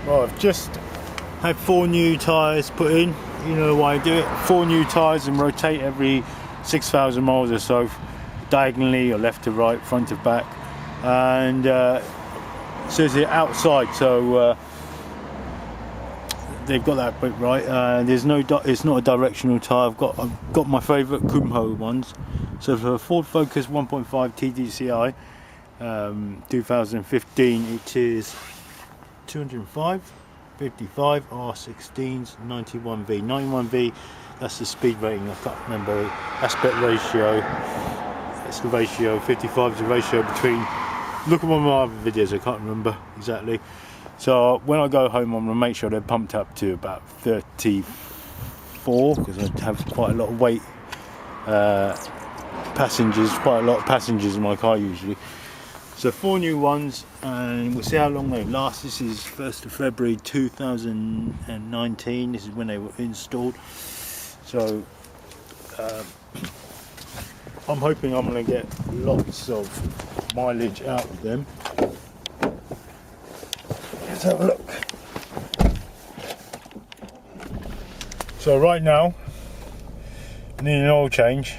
Well, I've just had 4 new tyres put in. You know why I do it. 4 new tyres and rotate every 6,000 miles or so, diagonally or left to right, front to back. And it says here outside, so they've got that bit right. There's no, it's not a directional tyre. I've got my favourite Kumho ones. So for a Ford Focus 1.5 TDCi 2015, it is 205, 55, R16s, 91V. 91V, that's the speed rating, I can't remember. Aspect ratio, that's the ratio. 55 is the ratio between, look at one of my other videos, I can't remember exactly. So when I go home, I'm going to make sure they're pumped up to about 34, because I have quite a lot of weight passengers, quite a lot of passengers in my car usually. So 4 new ones, and we'll see how long they last. This is 1st of February 2019. This is when they were installed. So I'm hoping I'm going to get lots of mileage out of them. Let's have a look. So right now, I need an oil change.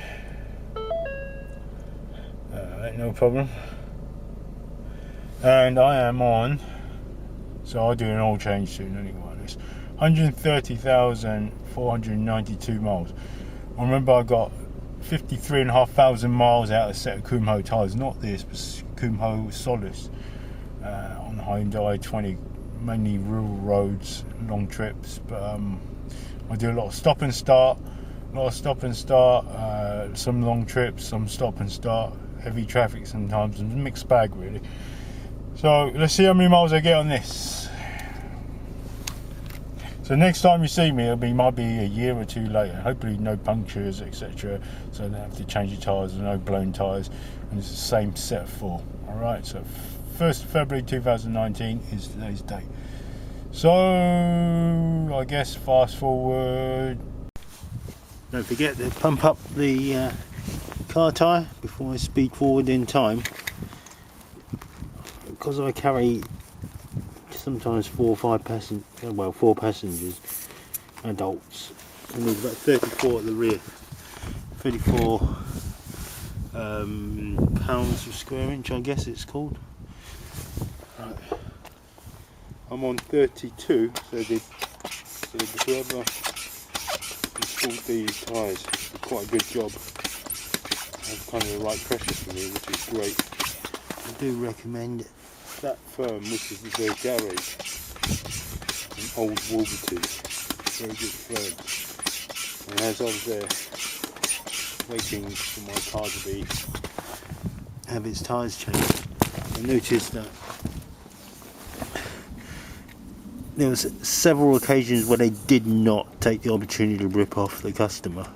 Ain't no problem. And I am on, so I'll do an oil change soon anyway. This 130,492 miles. I remember I got 53,500 miles out of Set of Kumho tyres, not this, but Kumho Solace on the Hyundai i20, mainly rural roads, long trips. But I do a lot of stop and start, some long trips, some stop and start, heavy traffic sometimes, and a mixed bag really. So let's see how many miles I get on this. So next time you see me, might be a year or two later. Hopefully no punctures, etc. So I don't have to change the tyres, no blown tyres, and it's the same set of 4. Alright, so 1st of February 2019 is today's date. So I guess fast forward. Don't forget to pump up the car tyre before I speed forward in time. Because I carry sometimes 4 or 5 passengers, well 4 passengers, adults, and there's about 34 at the rear, 34 pounds per square inch, I guess it's called. Right. I'm on 32, so whoever installed these tyres did quite a good job. Have kind of the right pressure for me, which is great. I do recommend that firm, which is their garage in Old Wolverton. Very good firm. And as I was there waiting for my car to have its tyres changed, I noticed that there was several occasions where they did not take the opportunity to rip off the customer.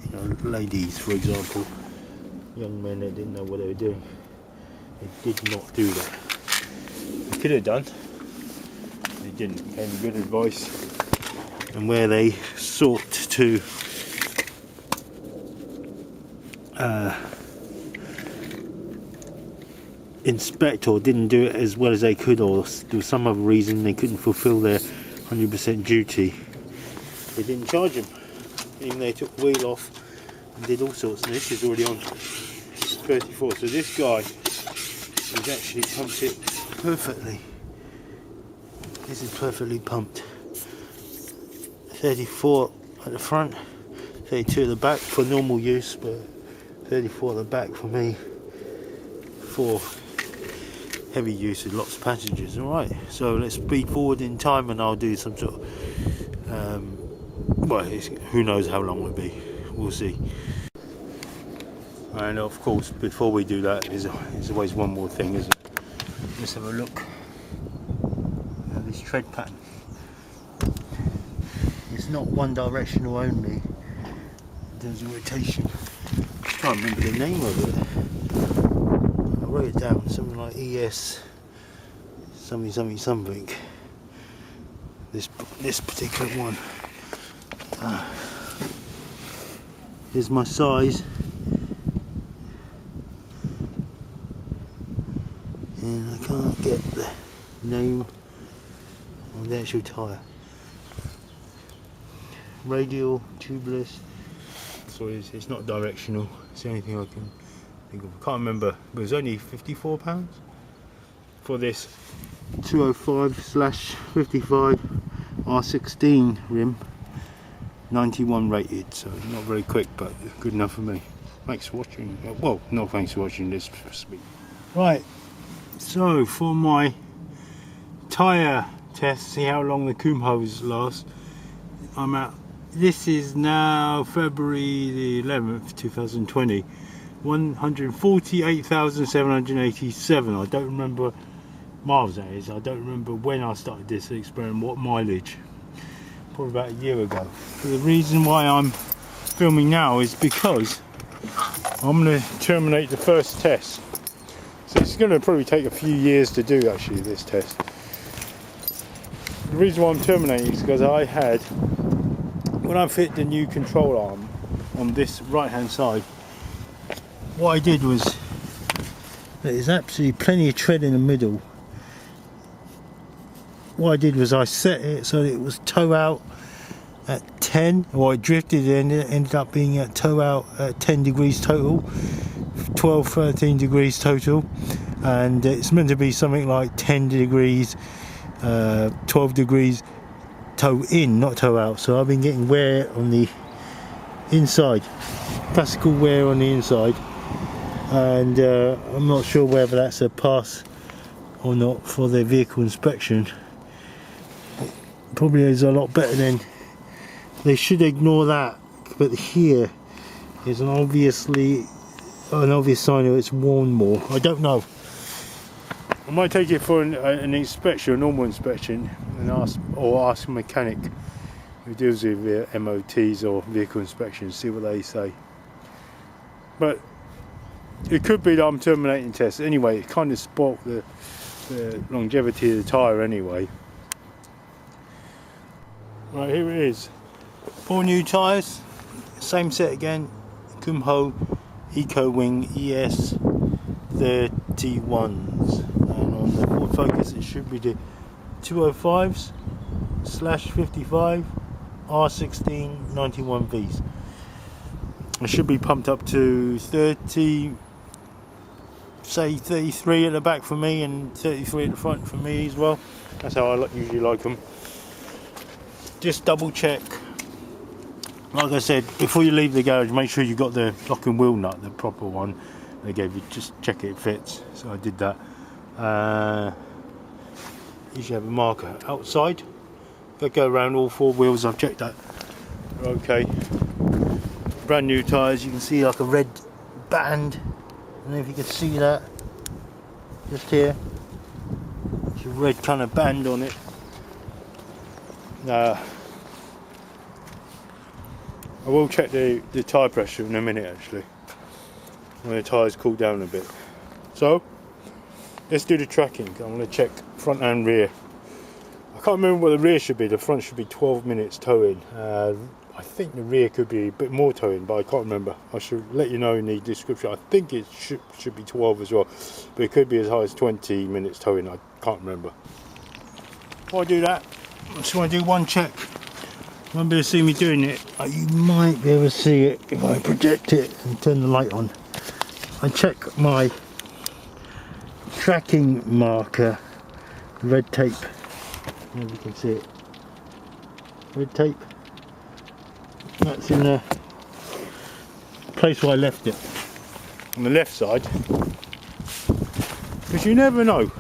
You know, ladies, for example, young men that didn't know what they were doing. They did not do that. They could have done. They didn't. Gave me good advice. And where they sought to inspect or didn't do it as well as they could, or there was some other reason they couldn't fulfill their 100% duty, they didn't charge them. Even they took the wheel off and did all sorts. And this is already on 34. So this guy has actually pumped it perfectly. This is perfectly pumped. 34 at the front, 32 at the back for normal use, but 34 at the back for me for heavy use with lots of passengers. Alright, so let's speed forward in time and I'll do some sort of well, who knows how long it'll be, we'll see. And of course, before we do that, there's always one more thing, isn't it? Let's have a look at this tread pattern. It's not one directional only, there's a rotation. I can't remember the name of it. I wrote it down, something like ES something. This particular one. Here's my size. And I can't get the name of the actual tyre. Radial, tubeless. So it's not directional. It's the only thing I can think of. I can't remember, but it was only £54 for this 205/55 R16 rim, 91 rated. So not very quick, but good enough for me. Thanks for watching. Well, not thanks for watching this. Right. So for my tyre test, see how long the Kumhos last. I'm at. This is now February the 11th, 2020. 148,787. I don't remember miles that is. I don't remember when I started this experiment, what mileage. Probably about a year ago. But the reason why I'm filming now is because I'm going to terminate the first test. So it's going to probably take a few years to do actually this test. The reason why I'm terminating is because I had, when I fit the new control arm on this right hand side, what I did was, there's absolutely plenty of tread in the middle. What I did was I set it so that it was toe out at 10, or I drifted and it ended up being at toe out at 10 degrees total, 12, 13 degrees total, and it's meant to be something like 10 degrees, 12 degrees toe in, not toe out. So I've been getting wear on the inside, classical wear on the inside, and I'm not sure whether that's a pass or not for the vehicle inspection. It probably is a lot better than, they should ignore that, but here is an obvious sign that it's worn more. I don't know. I might take it for an inspection, a normal inspection, and ask a mechanic who deals with MOTs or vehicle inspections, see what they say. But it could be that I'm terminating tests anyway. It kind of spoilt the longevity of the tyre anyway. Right, here it is. 4 new tyres, same set again. Kumho Eco Wing ES371s, and on the Ford Focus it should be the 205/55 R16 91Vs. It should be pumped up to 30, say 33 at the back for me and 33 at the front for me as well. That's how I usually like them. Just double check. Like I said, before you leave the garage, make sure you got the lock and wheel nut, the proper one they gave you. Just check it fits. So I did that. You should have a marker outside. If I go around all 4 wheels, I've checked that. Okay. Brand new tyres. You can see like a red band. I don't know if you can see that. Just here. It's a red kind of band on it. I will check the tyre pressure in a minute actually, when the tyres cool down a bit. So let's do the tracking. I'm going to check front and rear. I can't remember what the rear should be. The front should be 12 minutes towing. I think the rear could be a bit more towing, but I can't remember. I should let you know in the description. I think it should be 12 as well, but it could be as high as 20 minutes towing. I can't remember. Before I do that, I just want to do one check. You won't be able to see me doing it. You might be able to see it if I project it and turn the light on. I check my tracking marker, red tape. I don't know if you can see it. Red tape. That's in the place where I left it. On the left side. Because you never know.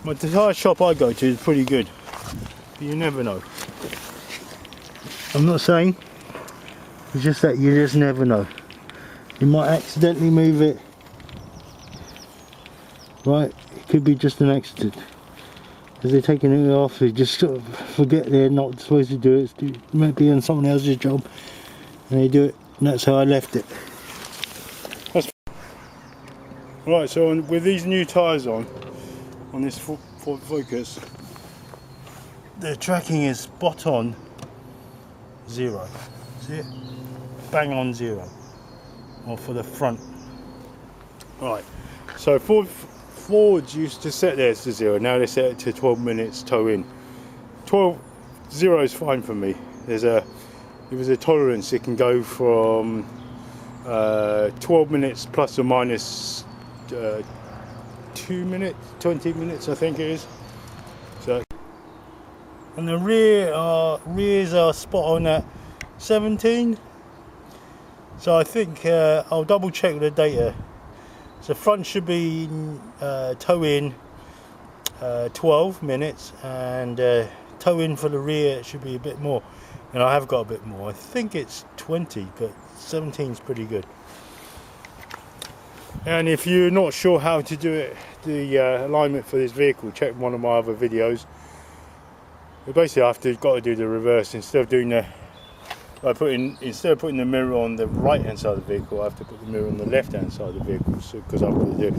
The tyre shop I go to is pretty good. But you never know. I'm not saying, it's just that you just never know. You might accidentally move it. Right, it could be just an accident. As they're taking it off, they just sort of forget they're not supposed to do it. It might be on someone else's job, and they do it, and that's how I left it. Right, so with these new tyres on this Ford Focus, the tracking is spot on 0. See it? Bang on 0. Or for the front. Right, so Fords used to set theirs to 0, now they set it to 12 minutes tow in. 0 is fine for me. There's a tolerance. It can go from 12 minutes plus or minus 2 minutes, 20 minutes, I think it is. So, and the rears are spot on at 17. So I think I'll double check the data. So front should be toe in 12 minutes, and toe in for the rear should be a bit more. And I have got a bit more. I think it's 20, but 17 is pretty good. And if you're not sure how to do it, the alignment for this vehicle, check one of my other videos. You basically got to do the reverse. Instead of doing instead of putting the mirror on the right hand side of the vehicle, I have to put the mirror on the left hand side of the vehicle, because I've got to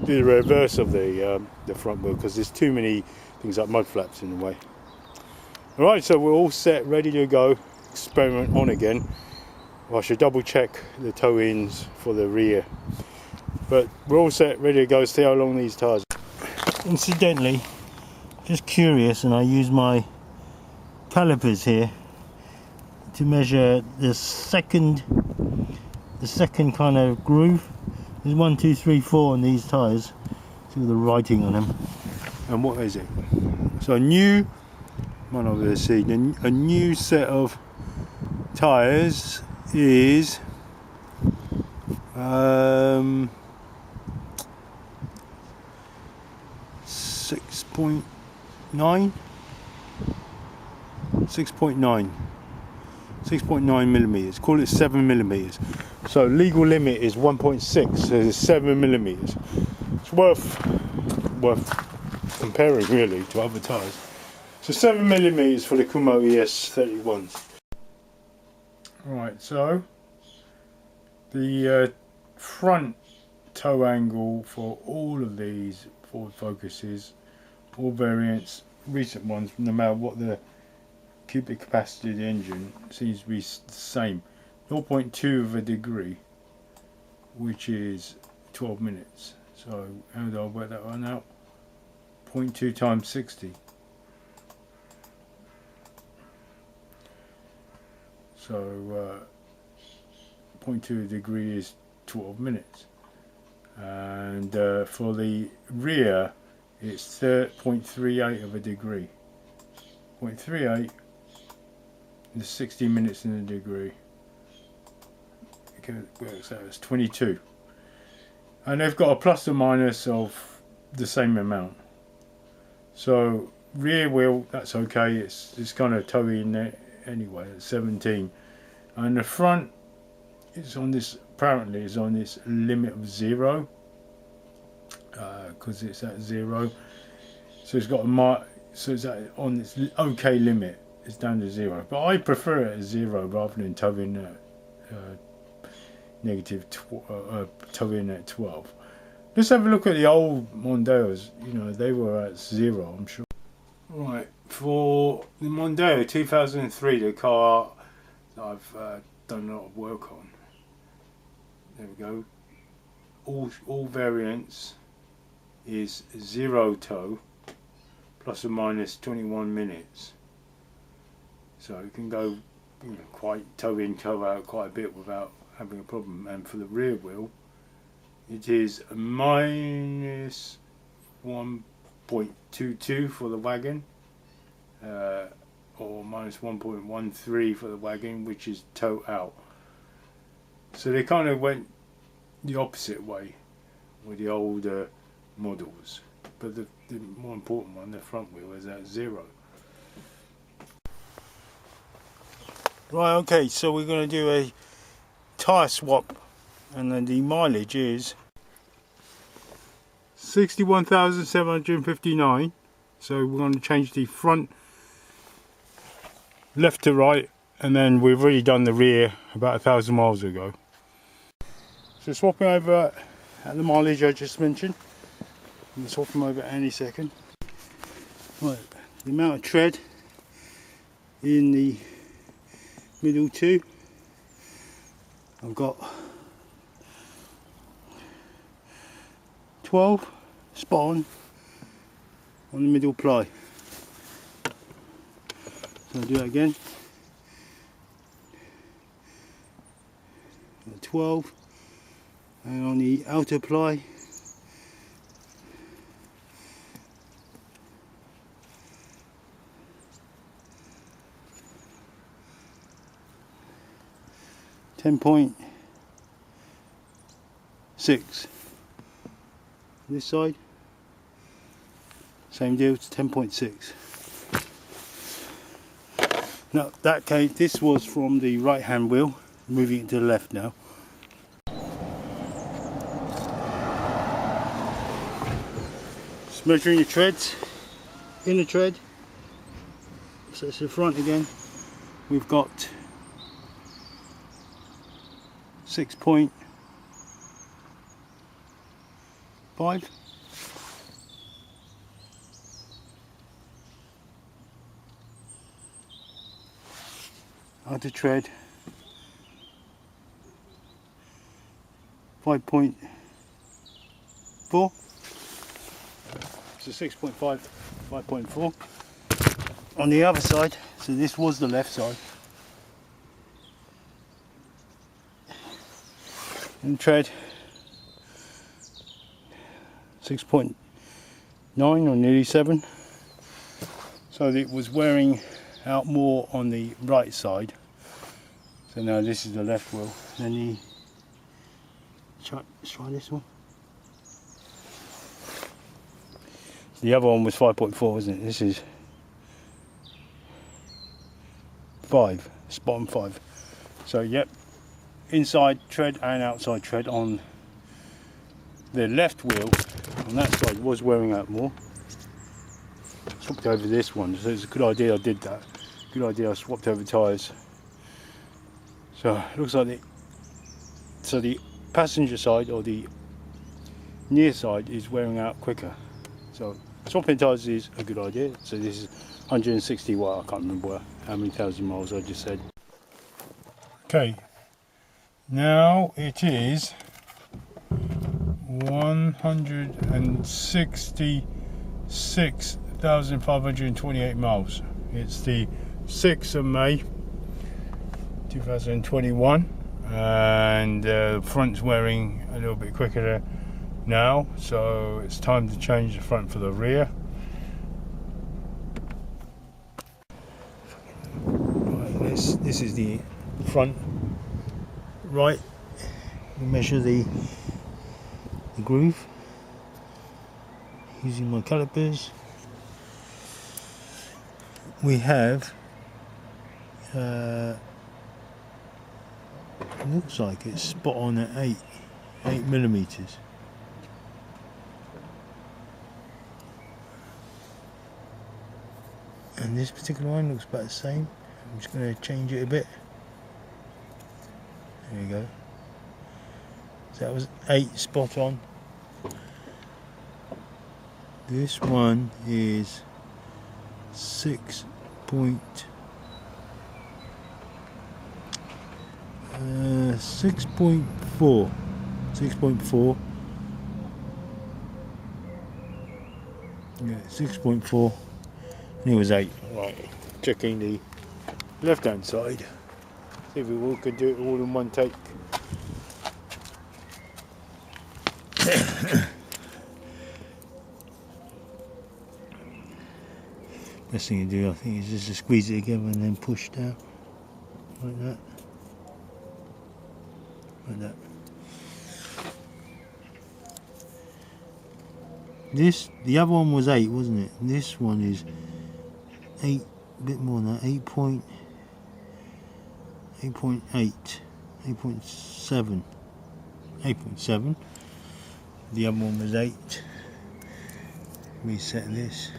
do the reverse of the front wheel, because there's too many things like mud flaps in the way. Alright, so we're all set, ready to go. Experiment on again. I should double check the toe ins for the rear. But we're all set, ready to go. See how long these tyres. Incidentally, just curious, and I use my calipers here to measure the second kind of groove. There's 1, 2, 3, 4 on these tyres. See the writing on them. And what is it? So a new set of tyres is 6.9 millimeters. Call it 7 millimeters. So legal limit is 1.6. So it's 7 millimeters. It's worth comparing really to other tyres. So 7 millimeters for the Kumho ES371s. Right, so the front toe angle for all of these Ford Focuses, all variants, recent ones, no matter what the cubic capacity of the engine, seems to be the same. 0.2 of a degree, which is 12 minutes. So how do I work that one out? 0.2 times 60. So 0.2 degree is 12 minutes. And for the rear, it's 0.38 of a degree. 0.38 is 60 minutes in a degree. It works out as 22. And they've got a plus or minus of the same amount. So rear wheel, that's okay. It's kind of toey in there anyway. It's 17. And the front is on this. Apparently, is on this limit of 0. Because it's at 0. So it's got a so it's on this okay limit. It's down to 0, but I prefer it as 0 rather than towing at towing at 12. Let's have a look at the old Mondeos. You know, they were at 0, I'm sure. Right, for the Mondeo 2003, the car that I've done a lot of work on. There we go. All variants is 0 tow plus or minus 21 minutes. So you can go, you know, quite toe in, toe out quite a bit without having a problem. And for the rear wheel, it is a minus 1.22 for the wagon, or minus 1.13 for the wagon, which is toe out. So they kind of went the opposite way with the older models. But the more important one, the front wheel, is at 0. Right, okay, so we're going to do a tyre swap, and then the mileage is 61,759. So we're going to change the front left to right, and then we've already done the rear about 1,000 miles ago. So swapping over at the mileage I just mentioned. I'm going to swap them over any second. Right, the amount of tread in the middle two, I've got 12 spot on the middle ply. So I'll do that again. 12, and on the outer ply, .6. This side, same deal, it's 10.6. Now that case, this was from the right hand wheel, moving it to the left now. Just measuring the treads, inner tread, so it's the front again. We've got 6.5. Outer tread 5.4. So 6.5, 5.4. On the other side, so this was the left side. And tread 6.9 or nearly 7. So it was wearing out more on the right side. So now this is the left wheel. Then let's try this one. The other one was 5.4, wasn't it? This is 5, it's bottom 5. So yep, inside tread and outside tread on the left wheel on that side was wearing out more. Swapped over this one, so it's a good idea I did that. Good idea I swapped over tyres. So it looks like the passenger side or the near side is wearing out quicker. So swapping tyres is a good idea. So this is 160 watt, I can't remember how many thousand miles I just said. Okay, now it is 166,528 miles. It's the 6th of May 2021 and the front's wearing a little bit quicker now, so it's time to change the front for the rear. Right, this is the front right. We measure the groove using my calipers. We have looks like it's spot on at 8 millimeters. And this particular one looks about the same. I'm just going to change it a bit. There you go. So that was 8 spot on. This one is 6.4. Yeah, 6.4. And it was 8. Right. Checking the left hand side. See if we could do it all in one take. Best thing to do, I think, is just to squeeze it together and then push down like that. Like that. The other one was 8, wasn't it? And this one is 8, a bit more than that, 8.8, 8.7. The other one was 8. Reset this.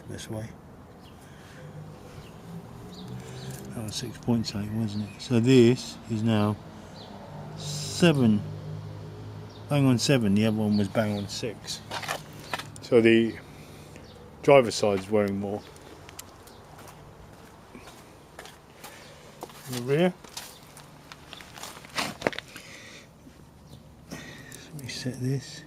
This way. That was 6.8, wasn't it? So this is now 7, bang on 7. The other one was bang on 6. So the driver's side is wearing more. In the rear, reset this.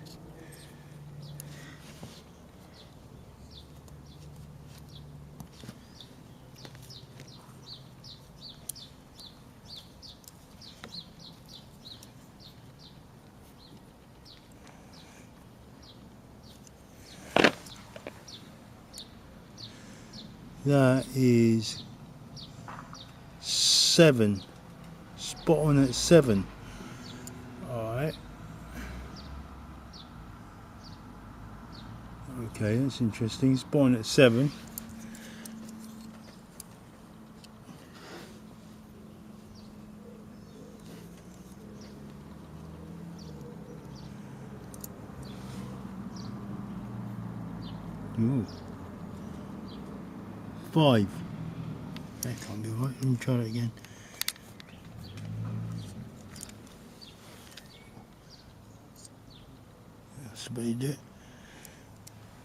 That is 7, spot on at 7. Alright. Okay, that's interesting, spot on at 7. Ooh. 5. That can't be right. Let me try it again. That's the way you do it.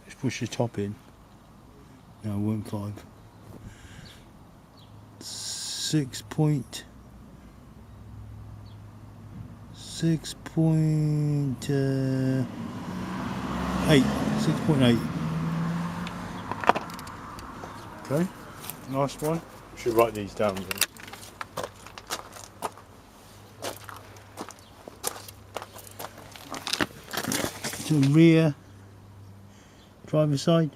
Just push the top in. No, it won't 5. 6.8. 6.8. Okay, nice one. Should write these down. To rear, driver's side,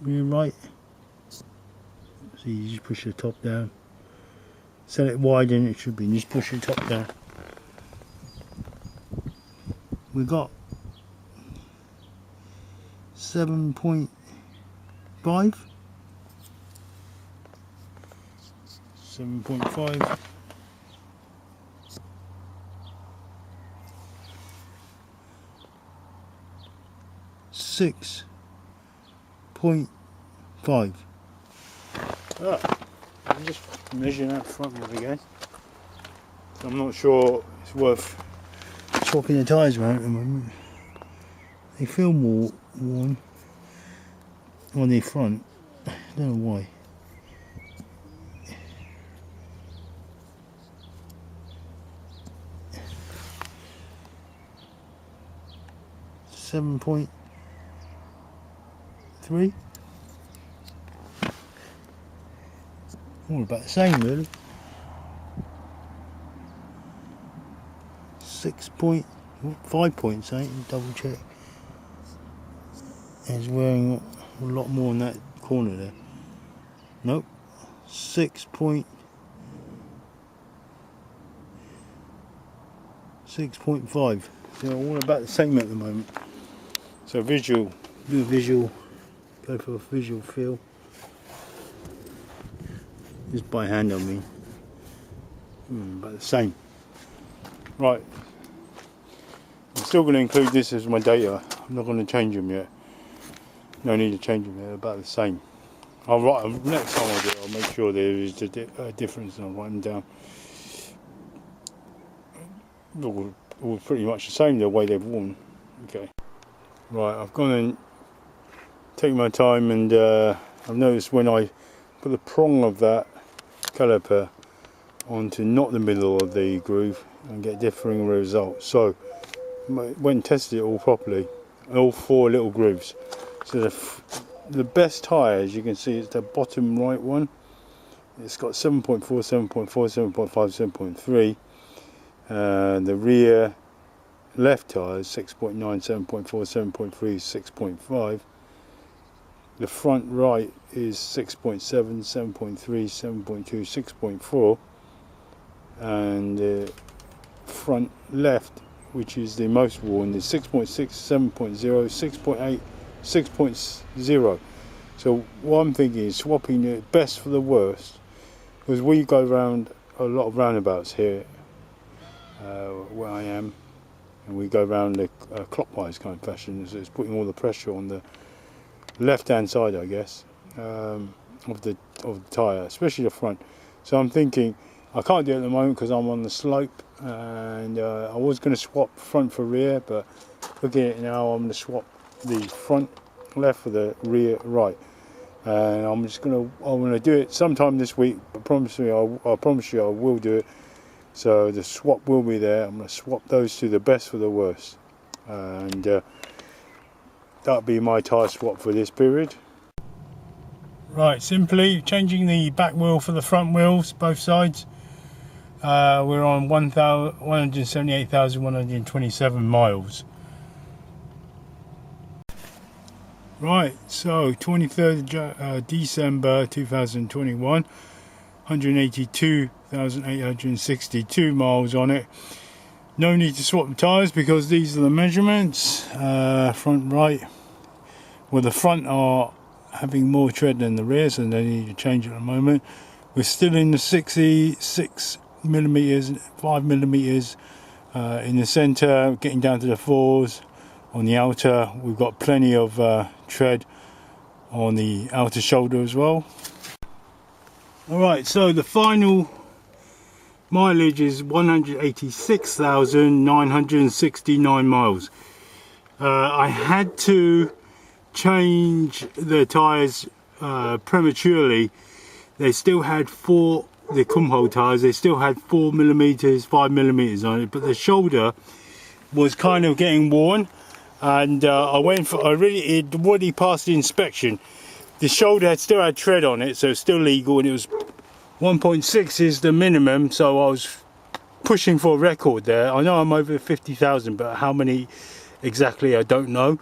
rear right. So you just push the top down. Set it wide and it should be. And just push the top down. We got 7.5. 7.5. 6.5. I'm just measuring that front wheel again. I'm not sure it's worth swapping the tyres around at the moment. They feel more worn on the front. I don't know why. .3. All about the same really. 5 points, double check. It's wearing a lot more in that corner there. Nope. 6.5. They're all about the same at the moment. So visual, do a visual, go for a visual feel. Just by hand I mean. About the same. Right. I'm still going to include this as my data. I'm not going to change them yet. No need to change them, they're about the same. I'll write them, next time I do it, I'll make sure there is a difference and I'll write them down. All pretty much the same the way they've worn. Okay. Right, I've gone and taken my time and I've noticed when I put the prong of that caliper onto not the middle of the groove and get differing results. So I went and tested it all properly, all 4 little grooves. So the best tyre, as you can see, is the bottom right one. It's got 7.4, 7.4, 7.5, 7.3. The rear left tyre is 6.9, 7.4, 7.3, 6.5. The front right is 6.7, 7.3, 7.2, 6.4. And the front left, which is the most worn, is 6.6, 7.0, 6.8, 6.0. So what I'm thinking is swapping the best for the worst, because we go around a lot of roundabouts here where I am, and we go around the clockwise kind of fashion, so it's putting all the pressure on the left hand side, I guess, of the tyre, especially the front. So I'm thinking I can't do it at the moment because I'm on the slope, and I was going to swap front for rear, but looking at it now, I'm going to swap the front left for the rear right, and I'm going to do it sometime this week. I promise you I will do it. So the swap will be there. I'm going to swap those two, the best for the worst. and that'll be my tyre swap for this period. Right, simply changing the back wheel for the front wheels, both sides. We're on 178,127 miles. Right, so 23rd December 2021, 182,862 miles on it. No need to swap the tyres because these are the measurements. Front right, well, the front are having more tread than the rear, so they need to change at the moment. We're still in the 66 millimeters, 5 millimeters in the center, getting down to the 4s. On the outer, we've got plenty of tread on the outer shoulder as well. Alright, so the final mileage is 186,969 miles. I had to change the tyres prematurely. They still had the Kumho tyres, they still had 4 millimeters, 5 millimeters on it, but the shoulder was kind of getting worn, and it already passed the inspection. The shoulder still had tread on it, so it's still legal, and it was 1.6 is the minimum, so I was pushing for a record there. I know I'm over 50,000, but how many exactly I don't know.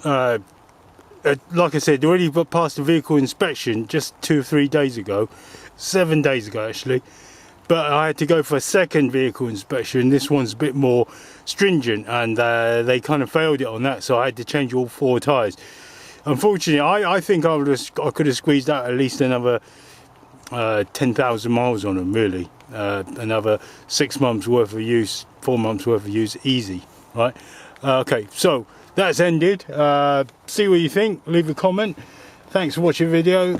Like I said, already passed the vehicle inspection just 2 or 3 days ago, 7 days ago actually, but I had to go for a second vehicle inspection. This one's a bit more stringent, and they kind of failed it on that, so I had to change all 4 tyres. Unfortunately, I think I could have squeezed out at least another 10,000 miles on them, really. Another 6 months worth of use, 4 months worth of use, easy, right? Okay, so that's ended. See what you think, leave a comment. Thanks for watching the video.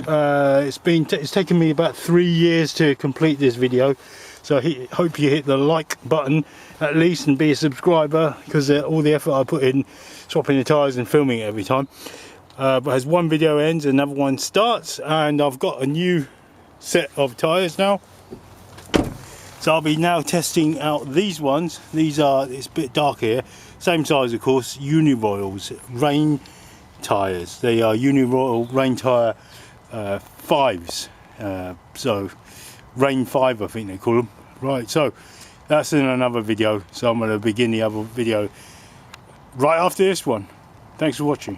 It's taken me about 3 years to complete this video, so I hope you hit the like button at least and be a subscriber, because all the effort I put in swapping the tyres and filming it every time. But as one video ends, another one starts, and I've got a new set of tyres now. So I'll be now testing out these ones. It's a bit darker here. Same size, of course, Uniroyals rain tyres. They are Uniroyal rain tyre 5s. So rain 5, I think they call them. Right, so that's in another video. So I'm going to begin the other video right after this one. Thanks for watching.